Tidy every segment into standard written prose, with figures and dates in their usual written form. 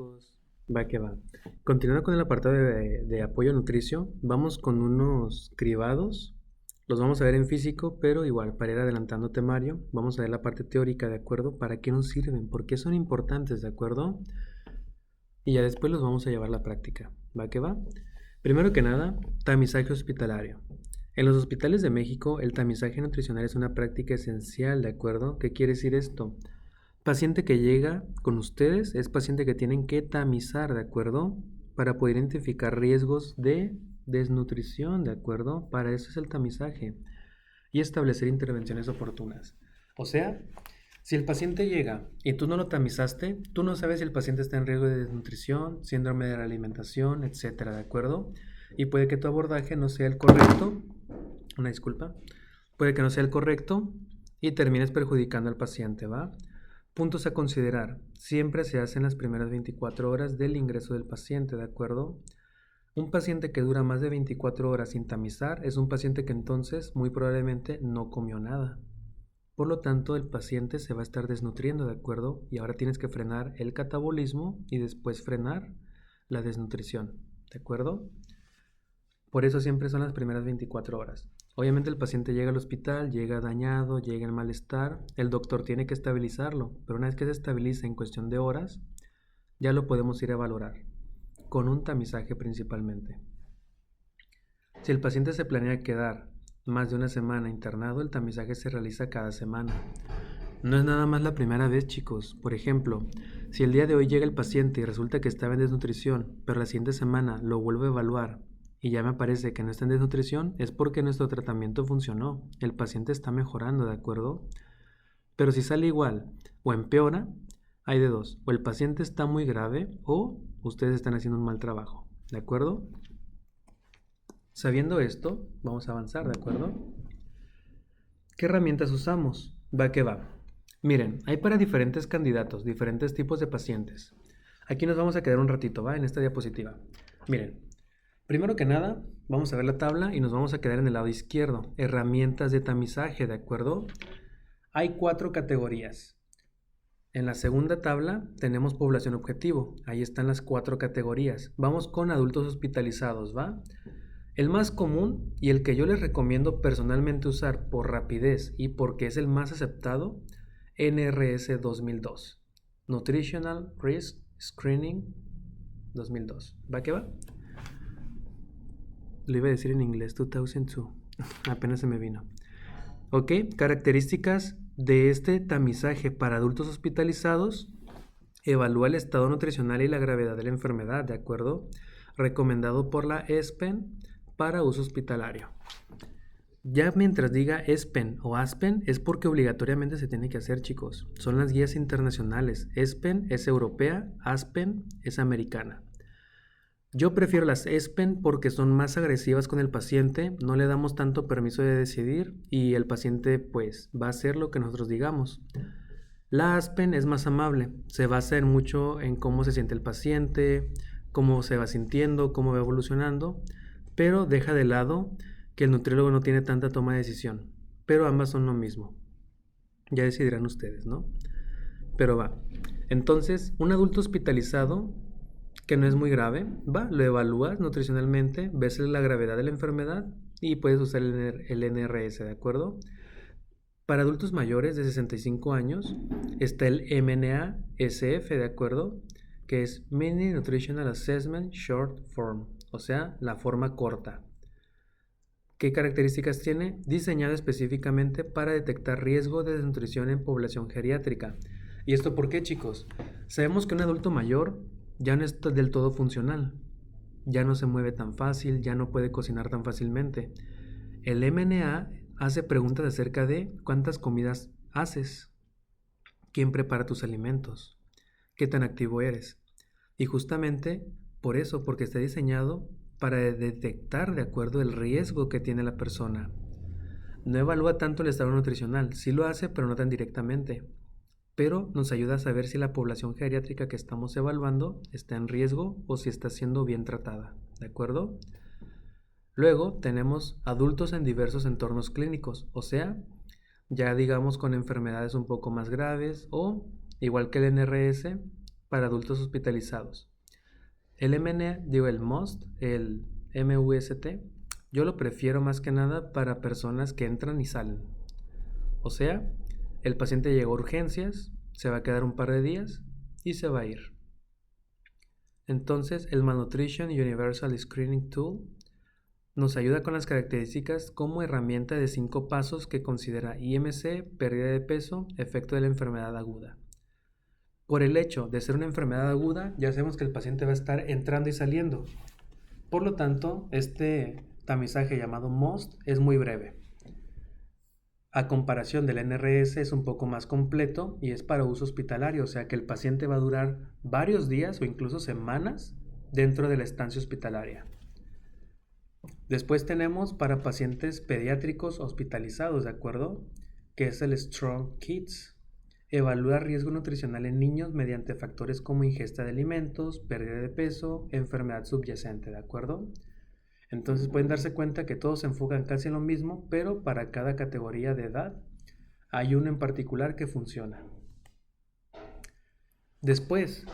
chicos? Va que va. Continuando con el apartado de apoyo nutricio, vamos con unos cribados. Los vamos a ver en físico, pero igual, para ir adelantando temario, vamos a ver la parte teórica, ¿de acuerdo? ¿Para qué nos sirven? ¿Por qué son importantes, de acuerdo? Y ya después los vamos a llevar a la práctica. ¿Va que va? Primero que nada, tamizaje hospitalario. En los hospitales de México, el tamizaje nutricional es una práctica esencial, ¿de acuerdo? ¿Qué quiere decir esto? Paciente que llega con ustedes es paciente que tienen que tamizar, ¿de acuerdo? Para poder identificar riesgos de desnutrición, ¿de acuerdo? Para eso es el tamizaje y establecer intervenciones oportunas. O sea, si el paciente llega y tú no lo tamizaste, tú no sabes si el paciente está en riesgo de desnutrición, síndrome de la alimentación, etcétera, ¿de acuerdo? Y puede que tu abordaje no sea el correcto, una disculpa, puede que no sea el correcto y termines perjudicando al paciente, ¿va? Puntos a considerar. Siempre se hace en las primeras 24 horas del ingreso del paciente, ¿de acuerdo? Un paciente que dura más de 24 horas sin tamizar es un paciente que entonces muy probablemente no comió nada. Por lo tanto, el paciente se va a estar desnutriendo, ¿de acuerdo? Y ahora tienes que frenar el catabolismo y después frenar la desnutrición, ¿de acuerdo? Por eso siempre son las primeras 24 horas. Obviamente el paciente llega al hospital, llega dañado, llega en malestar, el doctor tiene que estabilizarlo, pero una vez que se estabiliza en cuestión de horas, ya lo podemos ir a valorar, con un tamizaje principalmente. Si el paciente se planea quedar más de una semana internado, el tamizaje se realiza cada semana. No es nada más la primera vez, chicos. Por ejemplo, si el día de hoy llega el paciente y resulta que estaba en desnutrición, pero la siguiente semana lo vuelve a evaluar y ya me parece que no está en desnutrición, es porque nuestro tratamiento funcionó. El paciente está mejorando, ¿de acuerdo? Pero si sale igual o empeora, hay de dos. O el paciente está muy grave o ustedes están haciendo un mal trabajo, ¿de acuerdo? Sabiendo esto, vamos a avanzar, ¿de acuerdo? ¿Qué herramientas usamos? Va que va. Miren, hay para diferentes candidatos, diferentes tipos de pacientes. Aquí nos vamos a quedar un ratito, ¿va? En esta diapositiva. Miren, primero que nada, vamos a ver la tabla y nos vamos a quedar en el lado izquierdo. Herramientas de tamizaje, ¿de acuerdo? Hay 4 categorías. En la segunda tabla tenemos población objetivo. Ahí están las 4 categorías. Vamos con adultos hospitalizados, ¿va? El más común y el que yo les recomiendo personalmente usar por rapidez y porque es el más aceptado, NRS 2002. Nutritional Risk Screening 2002. ¿Va que va? Lo iba a decir en inglés, 2002. Apenas se me vino. Ok, características de este tamizaje para adultos hospitalizados. Evalúa el estado nutricional y la gravedad de la enfermedad, ¿de acuerdo? Recomendado por la ESPEN para uso hospitalario. Ya mientras diga ESPEN o ASPEN es porque obligatoriamente se tiene que hacer, chicos. Son las guías internacionales. ESPEN es europea, ASPEN es americana. Yo prefiero las ESPEN porque son más agresivas con el paciente, no le damos tanto permiso de decidir y el paciente pues va a hacer lo que nosotros digamos. La ASPEN es más amable, se basa en mucho en cómo se siente el paciente, cómo se va sintiendo, cómo va evolucionando, pero deja de lado que el nutriólogo no tiene tanta toma de decisión, pero ambas son lo mismo. Ya decidirán ustedes, ¿no? Pero va. Entonces, un adulto hospitalizado que no es muy grave, va, lo evalúas nutricionalmente, ves la gravedad de la enfermedad y puedes usar el NRS, ¿de acuerdo? Para adultos mayores de 65 años está el MNA-SF, ¿de acuerdo? Que es Mini Nutritional Assessment Short Form, o sea, la forma corta. ¿Qué características tiene? Diseñado específicamente para detectar riesgo de desnutrición en población geriátrica. ¿Y esto por qué, chicos? Sabemos que un adulto mayor ya no es del todo funcional, ya no se mueve tan fácil, ya no puede cocinar tan fácilmente. El MNA hace preguntas acerca de cuántas comidas haces, quién prepara tus alimentos, qué tan activo eres. Y justamente por eso, porque está diseñado para detectar de acuerdo el riesgo que tiene la persona. No evalúa tanto el estado nutricional, sí lo hace, pero no tan directamente. Pero nos ayuda a saber si la población geriátrica que estamos evaluando está en riesgo o si está siendo bien tratada, ¿de acuerdo? Luego tenemos adultos en diversos entornos clínicos, o sea, ya digamos con enfermedades un poco más graves o, igual que el NRS, para adultos hospitalizados. El MUST, el MUST, yo lo prefiero más que nada para personas que entran y salen. O sea, el paciente llegó a urgencias, se va a quedar un par de días y se va a ir. Entonces, el Malnutrition Universal Screening Tool nos ayuda con las características como herramienta de 5 pasos que considera IMC, pérdida de peso, efecto de la enfermedad aguda. Por el hecho de ser una enfermedad aguda, ya sabemos que el paciente va a estar entrando y saliendo. Por lo tanto, este tamizaje llamado MUST es muy breve. A comparación del NRS es un poco más completo y es para uso hospitalario, o sea que el paciente va a durar varios días o incluso semanas dentro de la estancia hospitalaria. Después tenemos para pacientes pediátricos hospitalizados, ¿de acuerdo? Que es el Strong Kids. Evalúa riesgo nutricional en niños mediante factores como ingesta de alimentos, pérdida de peso, enfermedad subyacente, ¿de acuerdo? Entonces pueden darse cuenta que todos se enfocan casi en lo mismo, pero para cada categoría de edad hay uno en particular que funciona. Después,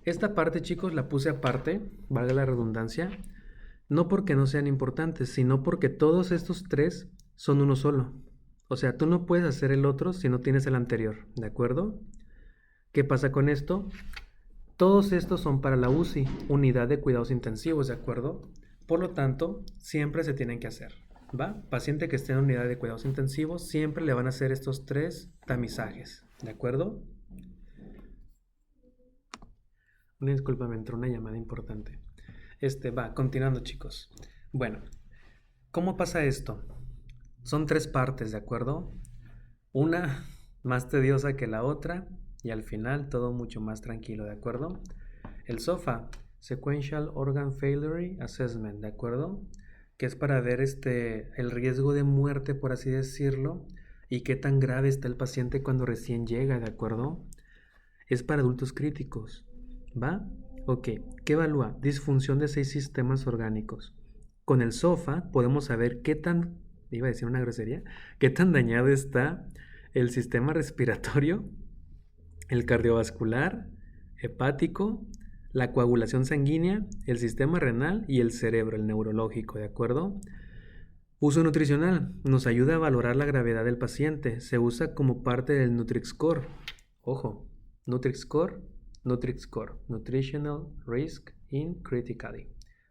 esta parte, chicos, la puse aparte, valga la redundancia, no porque no sean importantes, sino porque todos estos 3 son uno solo. O sea, tú no puedes hacer el otro si no tienes el anterior, ¿de acuerdo? ¿Qué pasa con esto? Todos estos son para la UCI, unidad de cuidados intensivos, ¿de acuerdo? Por lo tanto, siempre se tienen que hacer, ¿va? Paciente que esté en unidad de cuidados intensivos, siempre le van a hacer estos 3 tamizajes, ¿de acuerdo? Una disculpa, me entró una llamada importante. Continuando, chicos. Bueno, ¿cómo pasa esto? Son 3 partes, ¿de acuerdo? Una más tediosa que la otra y al final todo mucho más tranquilo, ¿de acuerdo? El SOFA, Sequential Organ Failure Assessment, ¿de acuerdo? Que es para ver el riesgo de muerte, por así decirlo, y qué tan grave está el paciente cuando recién llega, ¿de acuerdo? Es para adultos críticos, ¿va? Ok, ¿qué evalúa? Disfunción de 6 sistemas orgánicos. Con el SOFA podemos saber qué tan, iba a decir una grosería, qué tan dañado está el sistema respiratorio, el cardiovascular, hepático, la coagulación sanguínea, el sistema renal y el cerebro, el neurológico, ¿de acuerdo? Uso nutricional. Nos ayuda a valorar la gravedad del paciente. Se usa como parte del NutriScore. Ojo, NutriScore, Nutritional Risk in Critically.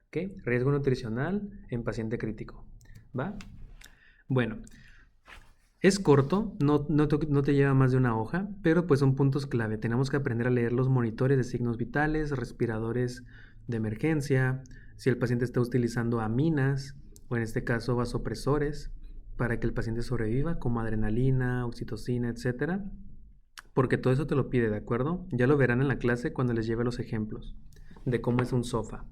¿Ok? Riesgo nutricional en paciente crítico. ¿Va? Bueno, es corto, no te lleva más de una hoja, pero pues son puntos clave. Tenemos que aprender a leer los monitores de signos vitales, respiradores de emergencia, si el paciente está utilizando aminas o en este caso vasopresores para que el paciente sobreviva, como adrenalina, oxitocina, etcétera. Porque todo eso te lo pide, ¿de acuerdo? Ya lo verán en la clase cuando les lleve los ejemplos de cómo es un SOFA.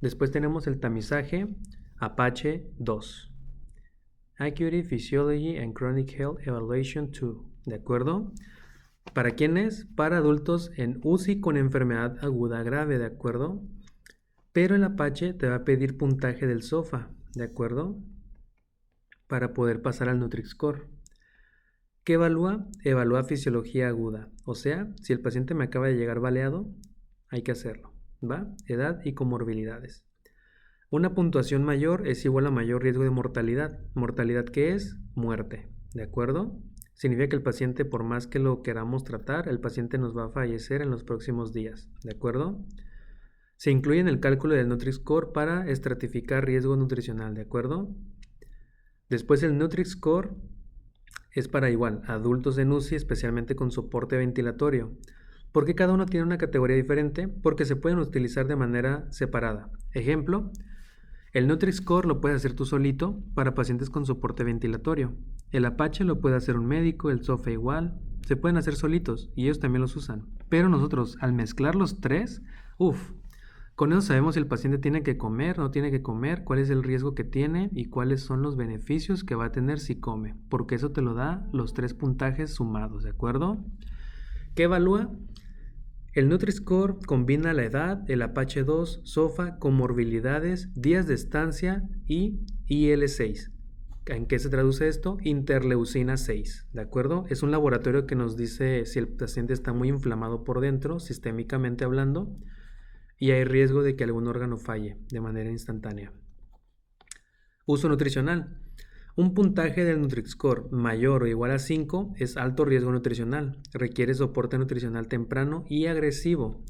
Después tenemos el tamizaje Apache 2. Acuity, Physiology and Chronic Health Evaluation 2, ¿de acuerdo? ¿Para quién es? Para adultos en UCI con enfermedad aguda grave, ¿de acuerdo? Pero el Apache te va a pedir puntaje del SOFA, ¿de acuerdo? Para poder pasar al NutriScore. ¿Qué evalúa? Evalúa fisiología aguda, o sea, si el paciente me acaba de llegar baleado, hay que hacerlo, ¿va? Edad y comorbilidades. Una puntuación mayor es igual a mayor riesgo de mortalidad. ¿Mortalidad qué es? Muerte, ¿de acuerdo? Significa que el paciente, por más que lo queramos tratar, el paciente nos va a fallecer en los próximos días, ¿de acuerdo? Se incluye en el cálculo del NutriScore para estratificar riesgo nutricional, ¿de acuerdo? Después el NutriScore es para igual adultos en UCI, especialmente con soporte ventilatorio. ¿Por qué cada uno tiene una categoría diferente? Porque se pueden utilizar de manera separada. Ejemplo, el NutriScore lo puedes hacer tú solito para pacientes con soporte ventilatorio. El Apache lo puede hacer un médico, el SOFA igual. Se pueden hacer solitos y ellos también los usan. Pero nosotros, al mezclar los 3, con eso sabemos si el paciente tiene que comer, no tiene que comer, cuál es el riesgo que tiene y cuáles son los beneficios que va a tener si come. Porque eso te lo da los 3 puntajes sumados, ¿de acuerdo? ¿Qué evalúa? El NutriScore combina la edad, el Apache 2, SOFA, comorbilidades, días de estancia y IL6. ¿En qué se traduce esto? Interleucina 6, ¿de acuerdo? Es un laboratorio que nos dice si el paciente está muy inflamado por dentro, sistémicamente hablando, y hay riesgo de que algún órgano falle de manera instantánea. Uso nutricional. Un puntaje del Nutri-Score mayor o igual a 5 es alto riesgo nutricional. Requiere soporte nutricional temprano y agresivo.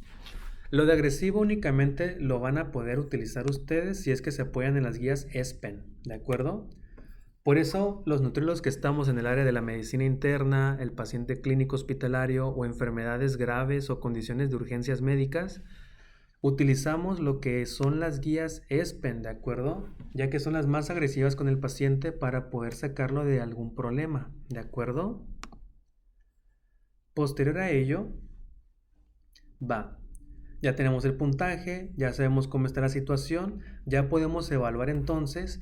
Lo de agresivo únicamente lo van a poder utilizar ustedes si es que se apoyan en las guías ESPEN, ¿de acuerdo? Por eso los nutriólogos que estamos en el área de la medicina interna, el paciente clínico hospitalario o enfermedades graves o condiciones de urgencias médicas, utilizamos lo que son las guías ESPEN, ¿de acuerdo? Ya que son las más agresivas con el paciente para poder sacarlo de algún problema, ¿de acuerdo? Posterior a ello, ya tenemos el puntaje, ya sabemos cómo está la situación, ya podemos evaluar entonces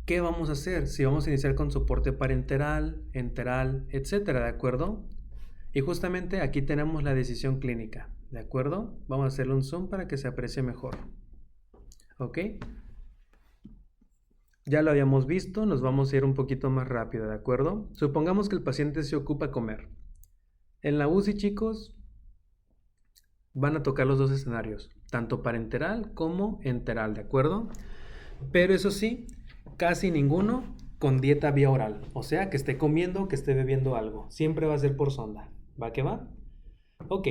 qué vamos a hacer, si vamos a iniciar con soporte parenteral, enteral, etcétera, ¿de acuerdo? Y justamente aquí tenemos la decisión clínica, ¿de acuerdo? Vamos a hacerle un zoom para que se aprecie mejor. ¿Ok? Ya lo habíamos visto, nos vamos a ir un poquito más rápido, ¿de acuerdo? Supongamos que el paciente se ocupa comer. En la UCI, chicos, van a tocar los dos escenarios, tanto parenteral como enteral, ¿de acuerdo? Pero eso sí, casi ninguno con dieta vía oral, o sea, que esté comiendo, que esté bebiendo algo. Siempre va a ser por sonda. ¿Va que va? Ok,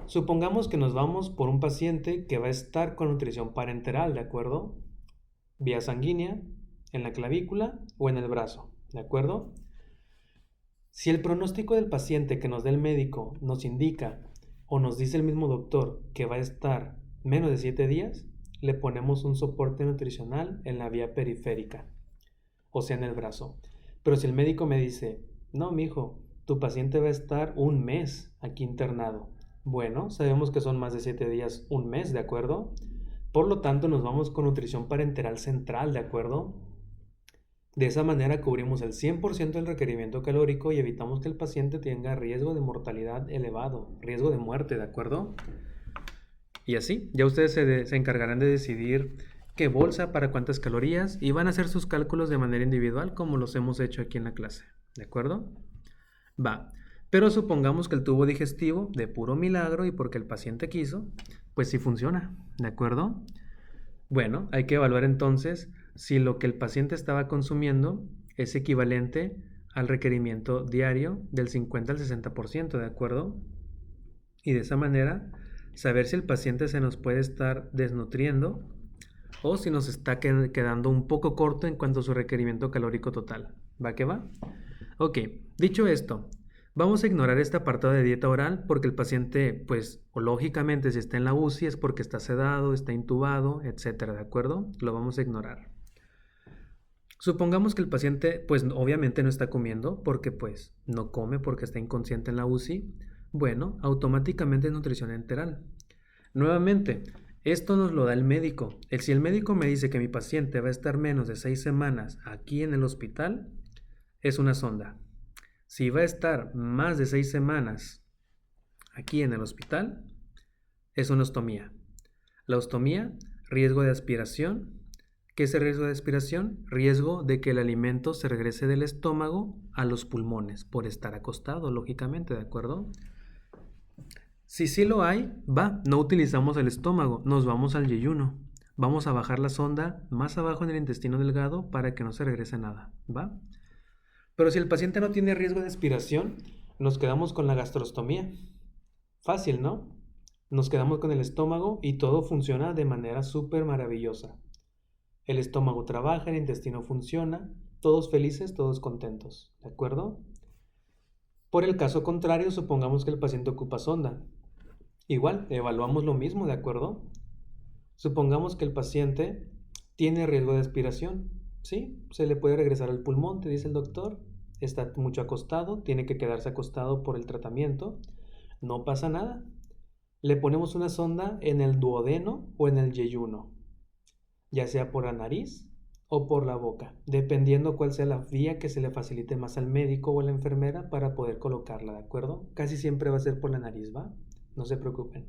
supongamos que nos vamos por un paciente que va a estar con nutrición parenteral, ¿de acuerdo? Vía sanguínea, en la clavícula o en el brazo, ¿de acuerdo? Si el pronóstico del paciente que nos dé el médico nos indica o nos dice el mismo doctor que va a estar menos de 7 días, le ponemos un soporte nutricional en la vía periférica, o sea, en el brazo. Pero si el médico me dice, no, mijo, tu paciente va a estar un mes aquí internado. Bueno, sabemos que son más de 7 días, un mes, ¿de acuerdo? Por lo tanto, nos vamos con nutrición parenteral central, ¿de acuerdo? De esa manera cubrimos el 100% del requerimiento calórico y evitamos que el paciente tenga riesgo de mortalidad elevado, riesgo de muerte, ¿de acuerdo? Y así, ya ustedes se encargarán de decidir qué bolsa, para cuántas calorías, y van a hacer sus cálculos de manera individual como los hemos hecho aquí en la clase, ¿de acuerdo? Pero supongamos que el tubo digestivo, de puro milagro y porque el paciente quiso, pues sí funciona, ¿de acuerdo? Bueno, hay que evaluar entonces si lo que el paciente estaba consumiendo es equivalente al requerimiento diario del 50 al 60%, ¿de acuerdo? Y de esa manera, saber si el paciente se nos puede estar desnutriendo o si nos está quedando un poco corto en cuanto a su requerimiento calórico total. ¿Va que va? Ok, dicho esto, vamos a ignorar este apartado de dieta oral porque el paciente, pues, o lógicamente si está en la UCI es porque está sedado, está intubado, etcétera, ¿de acuerdo? Lo vamos a ignorar. Supongamos que el paciente, pues, obviamente no está comiendo porque, pues, no come porque está inconsciente en la UCI. Bueno, automáticamente es nutrición enteral. Nuevamente, esto nos lo da el médico. Si el médico me dice que mi paciente va a estar menos de 6 semanas aquí en el hospital, es una sonda. Si va a estar más de 6 semanas aquí en el hospital, es una ostomía. La ostomía, riesgo de aspiración. ¿Qué es el riesgo de aspiración? Riesgo de que el alimento se regrese del estómago a los pulmones por estar acostado, lógicamente, ¿de acuerdo? Si sí lo hay, no utilizamos el estómago, nos vamos al yeyuno. Vamos a bajar la sonda más abajo en el intestino delgado para que no se regrese nada, ¿va? Pero si el paciente no tiene riesgo de aspiración, nos quedamos con la gastrostomía. Fácil, ¿no? Nos quedamos con el estómago y todo funciona de manera súper maravillosa. El estómago trabaja, el intestino funciona, todos felices, todos contentos, ¿de acuerdo? Por el caso contrario, supongamos que el paciente ocupa sonda. Igual, evaluamos lo mismo, ¿de acuerdo? Supongamos que el paciente tiene riesgo de aspiración. Sí, se le puede regresar al pulmón, te dice el doctor. Está mucho acostado, tiene que quedarse acostado por el tratamiento. No pasa nada. Le ponemos una sonda en el duodeno o en el yeyuno, ya sea por la nariz o por la boca, dependiendo cuál sea la vía que se le facilite más al médico o a la enfermera para poder colocarla, ¿de acuerdo? Casi siempre va a ser por la nariz, ¿va? No se preocupen.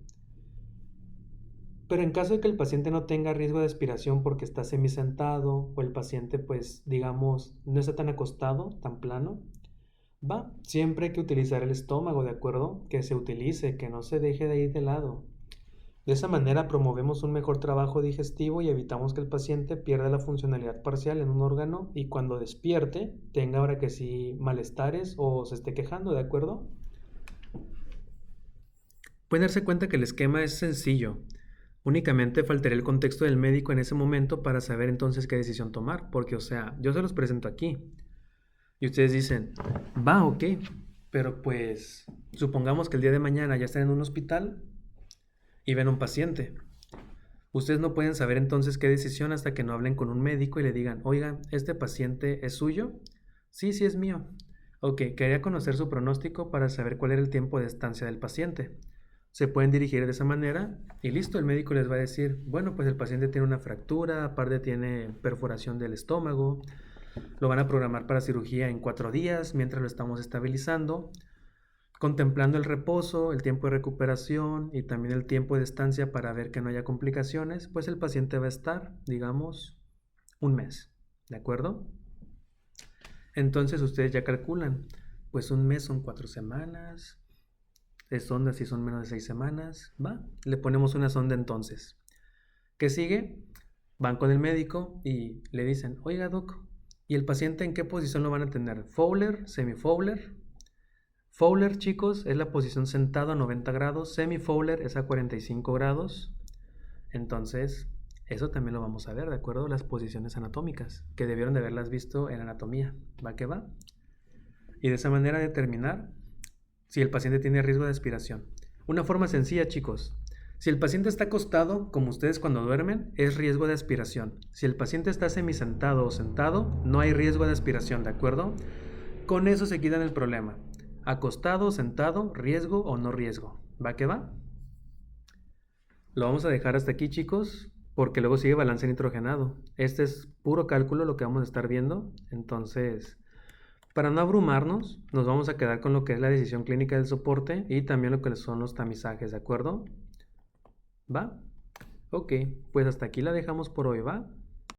Pero en caso de que el paciente no tenga riesgo de aspiración porque está semisentado o el paciente, pues, digamos, no está tan acostado, tan plano, va, siempre hay que utilizar el estómago, ¿de acuerdo? Que se utilice, que no se deje de ir de lado. De esa manera promovemos un mejor trabajo digestivo y evitamos que el paciente pierda la funcionalidad parcial en un órgano y cuando despierte tenga ahora que sí malestares o se esté quejando, ¿de acuerdo? Pueden darse cuenta que el esquema es sencillo. Únicamente faltaría el contexto del médico en ese momento para saber entonces qué decisión tomar, porque o sea, yo se los presento aquí y ustedes dicen, va, ok, pero pues supongamos que el día de mañana ya están en un hospital y ven a un paciente. Ustedes no pueden saber entonces qué decisión hasta que no hablen con un médico y le digan, oiga, ¿este paciente es suyo? Sí, sí es mío. Ok, quería conocer su pronóstico para saber cuál era el tiempo de estancia del paciente. Se pueden dirigir de esa manera y listo, el médico les va a decir, bueno, pues el paciente tiene una fractura, aparte tiene perforación del estómago, lo van a programar para cirugía en 4 días mientras lo estamos estabilizando, contemplando el reposo, el tiempo de recuperación y también el tiempo de estancia para ver que no haya complicaciones, pues el paciente va a estar, digamos, un mes, ¿de acuerdo? Entonces ustedes ya calculan, pues un mes son 4 semanas, sondas si son menos de 6 semanas, ¿va? Le ponemos una sonda entonces. ¿Qué sigue? Van con el médico y le dicen, oiga doc, ¿y el paciente en qué posición lo van a tener? ¿Fowler? ¿Semi-Fowler? Fowler, chicos, es la posición sentado a 90 grados, semi-Fowler es a 45 grados. Entonces, eso también lo vamos a ver, ¿de acuerdo? Las posiciones anatómicas, que debieron de haberlas visto en anatomía. ¿Va que va? Y de esa manera determinar si el paciente tiene riesgo de aspiración. Una forma sencilla, chicos. Si el paciente está acostado, como ustedes cuando duermen, es riesgo de aspiración. Si el paciente está semisentado o sentado, no hay riesgo de aspiración, ¿de acuerdo? Con eso se quitan el problema. Acostado, sentado, riesgo o no riesgo. ¿Va que va? Lo vamos a dejar hasta aquí, chicos, porque luego sigue balance nitrogenado. Este es puro cálculo lo que vamos a estar viendo. Entonces, para no abrumarnos, nos vamos a quedar con lo que es la decisión clínica del soporte y también lo que son los tamizajes, ¿de acuerdo? ¿Va? Ok, pues hasta aquí la dejamos por hoy, ¿va?